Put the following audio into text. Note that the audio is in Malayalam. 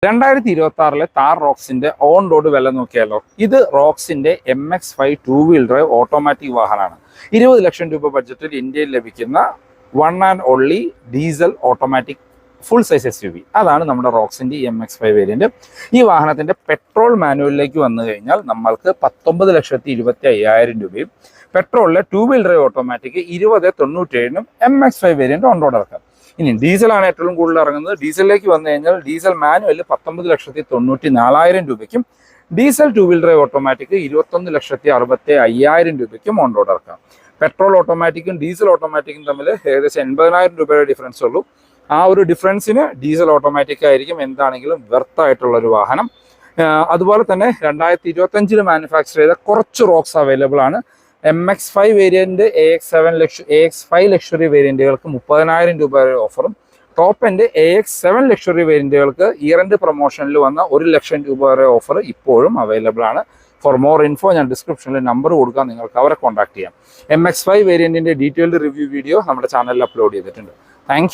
2026 താർ റോക്സിന്റെ ഓൺ റോഡ് വില നോക്കിയാലോ. ഇത് റോക്സിന്റെ MX5 two wheel drive automatic വാഹനമാണ്. 20 ലക്ഷം രൂപ ബഡ്ജറ്റിൽ ഇന്ത്യയിൽ ലഭിക്കുന്ന one and only diesel automatic full size SUV. അതാണ് നമ്മുടെ റോക്സിന്റെ MX5 വേരിയന്റ്. ഈ വാഹനത്തിന്റെ പെട്രോൾ മാനുവലിലേക്ക് വന്നു കഴിഞ്ഞാൽ നമ്മൾക്ക് 19,25,000 രൂപയും പെട്രോളിലെ two wheel drive automatic 20,97 MX5 variant on road ഇറക്കാം. ഇനി ഡീസലാണ് ഏറ്റവും കൂടുതൽ ഇറങ്ങുന്നത്. ഡീസലിലേക്ക് വന്നു കഴിഞ്ഞാൽ ഡീസൽ മാനുവൽ 19,94,000 രൂപയ്ക്കും diesel two wheel drive automatic 21,65,000 രൂപയ്ക്കും ഓൺ റോഡ് ഇറക്കാം. പെട്രോൾ ഓട്ടോമാറ്റിക്കും ഡീസൽ ഓട്ടോമാറ്റിക്കും തമ്മിൽ ഏകദേശം 80,000 രൂപയുടെ ഡിഫറൻസ് ഉള്ളൂ. ആ ഒരു ഡിഫറൻസിന് ഡീസൽ ഓട്ടോമാറ്റിക് ആയിരിക്കും എന്താണെങ്കിലും വെർത്ത് ആയിട്ടുള്ള ഒരു വാഹനം. അതുപോലെ തന്നെ 2025 മാനുഫാക്ചർ ചെയ്ത കുറച്ച് റോക്സ് അവൈലബിൾ ആണ്. MX5 വേരിയന്റ് AX5 ലക്ഷറി വേരിയന്റുകൾക്ക് 30,000 രൂപ വരെ ഓഫറും ടോപ്പ് എൻഡ് AX7 ലക്ഷറി വേരിയന്റുകൾക്ക് ഇയർ എൻഡ് പ്രൊമോഷനിൽ വന്ന 1 ലക്ഷം രൂപ വരെ ഓഫർ ഇപ്പോഴും അവൈലബിൾ ആണ്. ഫോർ മോർ ഇൻഫോ ഞാൻ ഡിസ്ക്രിപ്ഷനിൽ നമ്പർ കൊടുക്കാം, നിങ്ങൾക്ക് അവരെ കോൺടാക്ട് ചെയ്യാം. MX5 വേരിയന്റിന്റെ ഡീറ്റെയിൽഡ് റിവ്യൂ വീഡിയോ നമ്മുടെ ചാനലിൽ അപ്ലോഡ് ചെയ്തിട്ടുണ്ട്. താങ്ക്